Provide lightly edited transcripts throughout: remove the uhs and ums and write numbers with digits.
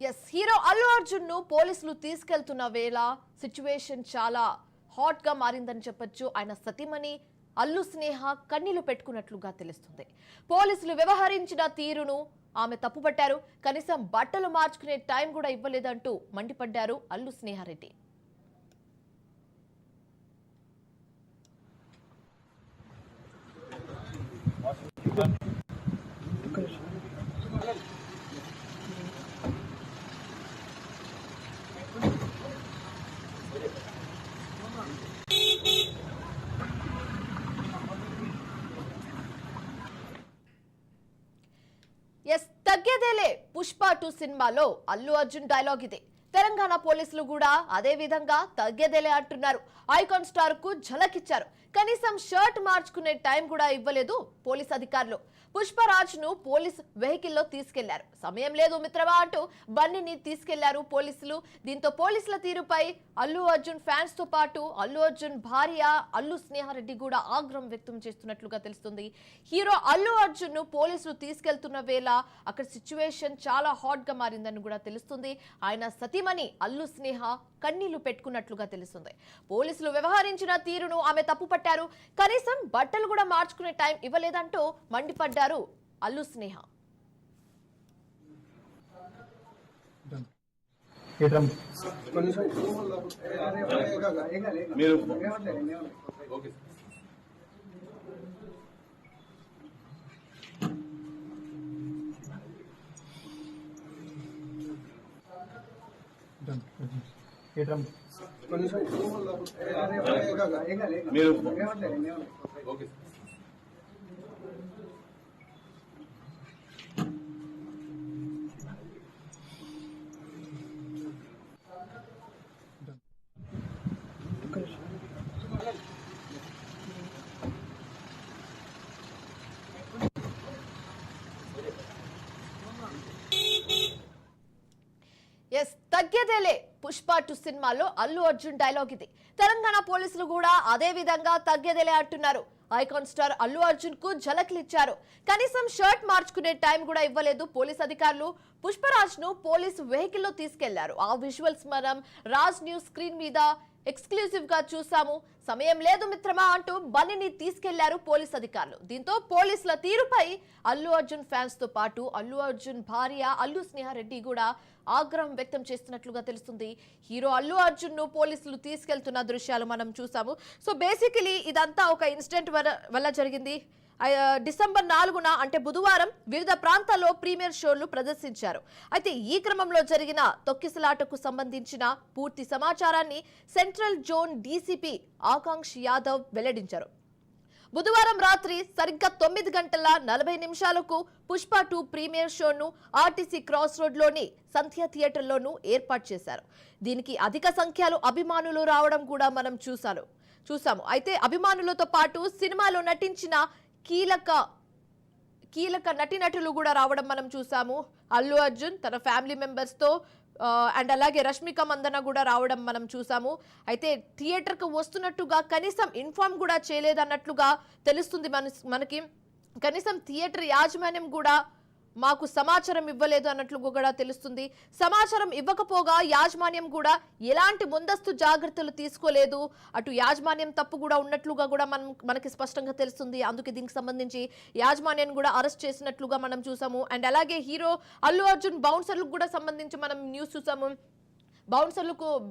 Yes hero Allu Arjun ను పోలీసులు తీసుకెళ్తున్న వేళ సిచ్యువేషన్ చాలా హాట్ గా మారిందని చెప్పొచ్చు. ఆయన సతీమణి అల్లు స్నేహ కన్నీళ్లు పెట్టుకున్నట్లుగా తెలుస్తుంది. పోలీసులు వ్యవహరించిన తీరును ఆమె తప్పుపట్టారు. కనీసం బట్టలు మార్చుకునే టైం కూడా ఇవ్వలేదంటూ మండిపడ్డారు అల్లు స్నేహారెడ్డి. ఎస్ తగ్గేదేలే పుష్ప 2 సినిమాలో అల్లు అర్జున్ డైలాగ్ ఇదే. తెలంగాణ పోలీసులు కూడా అదే విధంగా తగ్గేదేలే అంటున్నారు. ఐకాన్ స్టార్ కు ఝలక్ ఇచ్చారు. కనీసం షర్ట్ మార్చుకునే టైం కూడా ఇవ్వలేదు పోలీస్ అధికారులు. పుష్పరాజ్ ను పోలీస్ వెహికల్లో తీసుకెళ్లారు. సమయం లేదు మిత్రమా అంటూ బన్నీని తీసుకెళ్లారు పోలీసులు. దీంతో పోలీసుల తీరుపై అల్లు అర్జున్ ఫ్యాన్స్ తో పాటు అల్లు అర్జున్ భార్య అల్లు స్నేహారెడ్డి కూడా ఆగ్రహం వ్యక్తం చేస్తున్నట్లుగా తెలుస్తుంది. హీరో అల్లు అర్జున్ ను పోలీసులు తీసుకెళ్తున్న వేళ అక్కడ సిచ్యువేషన్ చాలా హాట్ గా మారిందని కూడా తెలుస్తుంది. ఆయన సతీమణి అల్లు స్నేహ కన్నీళ్లు పెట్టుకున్నట్లుగా తెలుస్తుంది. పోలీసులు వ్యవహరించిన తీరును ఆమె తప్పుపట్టారు. కనీసం బట్టలు కూడా మార్చుకునే టైం ఇవ్వలేదంటూ మండిపడ్డారు అల్లు స్నేహ. ఎస్ తగ్గేదేలే పుష్ప 2 సినిమాలో అల్లు అర్జున్ డైలాగ్ ఇది. తెలంగాణ పోలీసులు కూడా అదే విధంగా తగ్గేదేలే అంటున్నారు. ఐకాన్ స్టార్ అల్లు అర్జున్ కు ఝలక్లు ఇచ్చారు. కనీసం షర్ట్ మార్చుకునే టైం కూడా ఇవ్వలేదు పోలీస్ అధికారులు. పుష్పరాజ్ ను పోలీసు వెహికల్లో తీసుకెళ్లారు. ఆ విజువల్స్ మనం రాజ్ న్యూస్ స్క్రీన్ మీద ఎక్స్క్లూజివ్ గా చూసాము. సమయం లేదు మిత్రమా అంటూ బన్నీని తీసుకెళ్లారు పోలీస్ అధికారులు. దీంతో పోలీసుల తీరుపై అల్లు అర్జున్ ఫ్యాన్స్ తో పాటు అల్లు అర్జున్ భార్య అల్లు స్నేహారెడ్డి కూడా ఆగ్రహం వ్యక్తం చేస్తున్నట్లుగా తెలుస్తుంది. హీరో అల్లు అర్జున్ ను పోలీసులు తీసుకెళ్తున్న దృశ్యాలు మనం చూసాము. సో బేసికలీ ఇదంతా ఒక ఇన్సిడెంట్ వల్ల జరిగింది. డిసెంబర్ 4న అంటే బుధవారం వివిధ ప్రాంతాల్లో ప్రీమియర్ షోలు ప్రదర్శించారు. అయితే ఈ క్రమంలో జరిగిన తొక్కిసలాటకు సంబంధించిన పూర్తి సమాచారాన్ని సెంట్రల్ జోన్ డీసీపీ ఆకాంక్ష్ యాదవ్ వెల్లడించారు. బుధవారం రాత్రి సరిగ్గా 9 గంటల 40 నిమిషాలకు పుష్ప 2 ప్రీమియర్ షోను ఆర్టీసీ క్రాస్ రోడ్లోని సంధ్య థియేటర్లోనూ ఏర్పాటు చేశారు. దీనికి అధిక సంఖ్యలో అభిమానులు రావడం కూడా మనం చూసాము. అయితే అభిమానులతో పాటు సినిమాలో నటించిన కీలక నటీనటులు కూడా రావడం మనం చూసాము. అల్లు అర్జున్ తన ఫ్యామిలీ మెంబర్స్ తో అండ్ అలాగే రష్మిక మందన కూడా రావడం మనం చూసాము. అయితే థియేటర్కు వస్తున్నట్టుగా కనీసం ఇన్ఫార్మ్ కూడా చేయలేదన్నట్లుగా తెలుస్తుంది మనకి. కనీసం థియేటర్ యాజమాన్యం కూడా మాకు సమాచారం ఇవ్వలేదు అన్నట్లు కూడా తెలుస్తుంది. సమాచారం ఇవ్వకపోగా యాజమాన్యం కూడా ఎలాంటి ముందస్తు జాగ్రత్తలు తీసుకోలేదు. అటు యాజమాన్యం తప్పు కూడా ఉన్నట్లుగా కూడా మనకి స్పష్టంగా తెలుస్తుంది. అందుకే దీనికి సంబంధించి యాజమాన్యాన్ని కూడా అరెస్ట్ చేసినట్లుగా మనం చూసాము. అండ్ అలాగే హీరో అల్లు అర్జున్ బౌన్సర్లకు కూడా సంబంధించి మనం న్యూస్ చూసాము.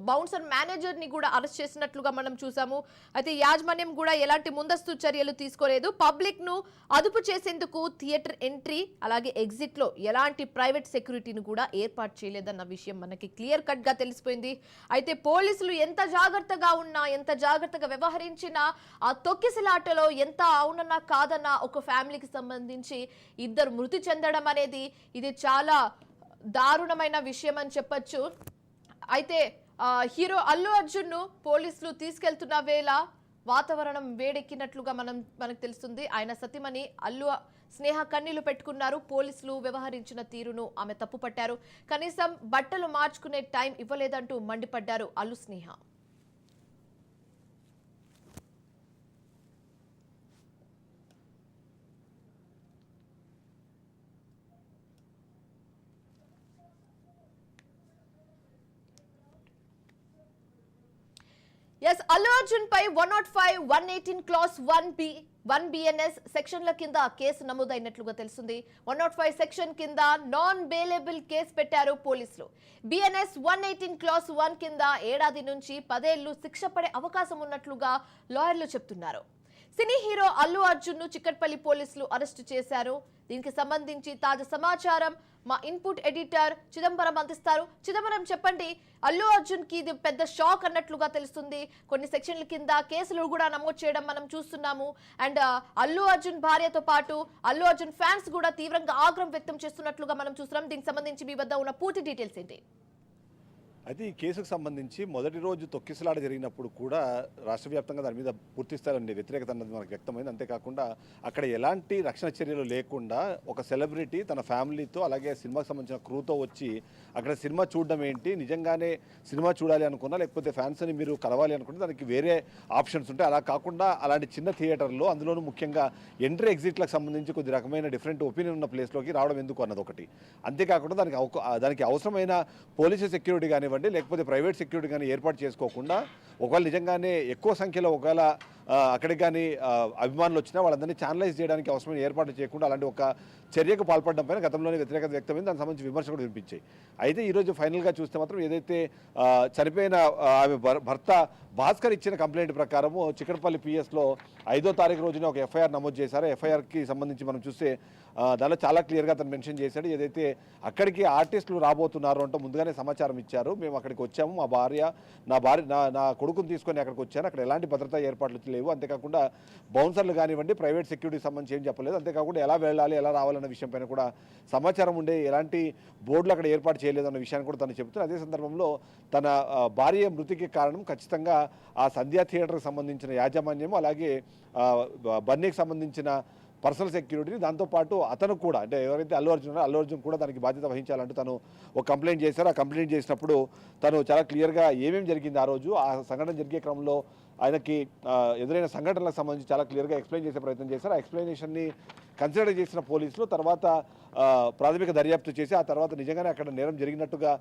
బౌన్సర్ మేనేజర్ ని కూడా అరెస్ట్ చేసినట్లుగా మనం చూసాము. అయితే యాజమాన్యం కూడా ఎలాంటి ముందస్తు చర్యలు తీసుకోలేదు. పబ్లిక్ ను అదుపు చేసేందుకు థియేటర్ ఎంట్రీ అలాగే ఎగ్జిట్ లో ఎలాంటి ప్రైవేట్ సెక్యూరిటీని కూడా ఏర్పాటు చేయలేదన్న విషయం మనకి క్లియర్ కట్ గా తెలిసిపోయింది. అయితే పోలీసులు ఎంత జాగ్రత్తగా ఉన్నా, ఎంత జాగ్రత్తగా వ్యవహరించినా ఆ తొక్కిసలాటలో ఎంత అవునన్నా కాదన్నా ఒక ఫ్యామిలీకి సంబంధించి 2 మృతి చెందడం అనేది ఇది చాలా దారుణమైన విషయం అని చెప్పొచ్చు. అయితే హీరో అల్లు అర్జున్ ను పోలీసులు తీసుకెళ్తున్న వేళ వాతావరణం వేడెక్కినట్లుగా మనకు తెలుస్తుంది. ఆయన సతీమణి అల్లు స్నేహ కన్నీళ్లు పెట్టుకున్నారు. పోలీసులు వ్యవహరించిన తీరును ఆమె తప్పుపట్టారు. కనీసం బట్టలు మార్చుకునే టైం ఇవ్వలేదంటూ మండిపడ్డారు అల్లు స్నేహ. ఎస్ అల్లు అర్జున్ పై 105, 118 క్లాస్ 1B, 1BNS సెక్షన్ల కింద కేసు నమోదైనట్లుగా తెలుస్తుంది. 105 సెక్షన్ కింద నాన్ బెయిలబుల్ కేసు పెట్టారు పోలీసులు. BNS 118 క్లాస్ 1 కింద ఏడాది నుంచి 10 ఏళ్లు శిక్ష పడే అవకాశం ఉన్నట్లుగా లాయర్లు చెప్తున్నారు. సినీ హీరో అల్లు అర్జున్ ను చిక్కట్పల్లి పోలీసులు అరెస్టు చేశారు. దీనికి సంబంధించి తాజా సమాచారం మా ఇన్పుట్ ఎడిటర్ చిదంబరం అందిస్తారు. చిదంబరం, చెప్పండి. అల్లు అర్జున్ కి ఇది పెద్ద షాక్ అన్నట్లుగా తెలుస్తుంది. కొన్ని సెక్షన్ల కింద కేసులు కూడా నమోదు చేయడం మనం చూస్తున్నాము. అండ్ అల్లు అర్జున్ భార్యతో పాటు అల్లు అర్జున్ ఫ్యాన్స్ కూడా తీవ్రంగా ఆగ్రహం వ్యక్తం చేస్తున్నట్లుగా మనం చూస్తున్నాం. దీనికి సంబంధించి మీ వద్ద ఉన్న పూర్తి డీటెయిల్స్ ఏంటి? అయితే ఈ కేసుకు సంబంధించి మొదటి రోజు తొక్కిసలాట జరిగినప్పుడు కూడా రాష్ట్ర వ్యాప్తంగా దాని మీద పూర్తి స్థాయిలో వ్యతిరేకత అన్నది మనకు వ్యక్తమైంది. అంతేకాకుండా అక్కడ ఎలాంటి రక్షణ చర్యలు లేకుండా ఒక సెలబ్రిటీ తన ఫ్యామిలీతో అలాగే సినిమాకి సంబంధించిన క్రూతో వచ్చి అక్కడ సినిమా చూడడం ఏంటి, నిజంగానే సినిమా చూడాలి అనుకున్నా లేకపోతే ఫ్యాన్స్ని మీరు కలవాలి అనుకుంటే దానికి వేరే ఆప్షన్స్ ఉంటాయి. అలా కాకుండా అలాంటి చిన్న థియేటర్లో, అందులోనూ ముఖ్యంగా ఎంట్రీ ఎగ్జిట్లకు సంబంధించి కొద్ది రకమైన డిఫరెంట్ ఒపీనియన్ ఉన్న ప్లేస్లోకి రావడం ఎందుకు అన్నది ఒకటి. అంతేకాకుండా దానికి అవసరమైన పోలీసు సెక్యూరిటీ కానివ్వండి లేకపోతే ప్రైవేట్ సెక్యూరిటీ కానీ ఏర్పాటు చేసుకోకుండా ఒకవేళ నిజంగానే ఎక్కువ సంఖ్యలో ఒకవేళ అక్కడికి కానీ అభిమానులు వచ్చినా వాళ్ళందరినీ ఛానలైజ్ చేయడానికి అవసరమైన ఏర్పాట్లు చేయకుండా అలాంటి ఒక చర్యకు పాల్పడడం పైన గతంలోనే వ్యతిరేకత వ్యక్తమైంది. దానికి సంబంధించి విమర్శలు కూడా వినిపించాయి. అయితే ఈరోజు ఫైనల్గా చూస్తే మాత్రం ఏదైతే చనిపోయిన ఆమె భర్త భాస్కర్ ఇచ్చిన కంప్లైంట్ ప్రకారము చిక్కడపల్లి పిఎస్లో 5వ తారీఖు రోజున ఒక ఎఫ్ఐఆర్ నమోదు చేశారు. ఎఫ్ఐఆర్కి సంబంధించి మనం చూస్తే దానిలో చాలా క్లియర్గా అతను మెన్షన్ చేశాడు. ఏదైతే అక్కడికి ఆర్టిస్టులు రాబోతున్నారు అంటూ ముందుగానే సమాచారం ఇచ్చారు. మేము అక్కడికి వచ్చాము, నా కొడుకుని తీసుకొని అక్కడికి వచ్చాను, అక్కడ ఎలాంటి భద్రతా ఏర్పాట్లు లేవు, అంతేకాకుండా బౌన్సర్లు కానివ్వండి ప్రైవేట్ సెక్యూరిటీకి సంబంధించి ఏం చెప్పలేదు, అంతేకాకుండా ఎలా వెళ్ళాలి ఎలా రావాలన్న విషయం పైన కూడా సమాచారం ఉండే ఎలాంటి బోర్డులు అక్కడ ఏర్పాటు చేయలేదు అన్న విషయాన్ని కూడా తను చెబుతున్నారు. అదే సందర్భంలో తన భార్య మృతికి కారణం ఖచ్చితంగా ఆ సంధ్యా థియేటర్కి సంబంధించిన యాజమాన్యం అలాగే బన్నీకి సంబంధించిన పర్సనల్ సెక్యూరిటీని, దాంతోపాటు అతను కూడా అంటే ఎవరైతే అల్లు అర్జున్ కూడా దానికి బాధ్యత వహించాలంటూ తను ఒక కంప్లైంట్ చేశారు. ఆ కంప్లైంట్ చేసినప్పుడు తను చాలా క్లియర్గా ఏమేమి జరిగింది ఆ రోజు, ఆ సంఘటన జరిగే క్రమంలో ఆయనకి ఎదురైన సంఘటనలకు సంబంధించి చాలా క్లియర్గా ఎక్స్ప్లెయిన్ చేసే ప్రయత్నం చేశారు. ఆ ఎక్స్ప్లెనేషన్ని కన్సిడర్ చేసిన పోలీసులు తర్వాత ప్రాథమిక దర్యాప్తు చేసి ఆ తర్వాత నిజంగానే అక్కడ నేరం జరిగినట్టుగా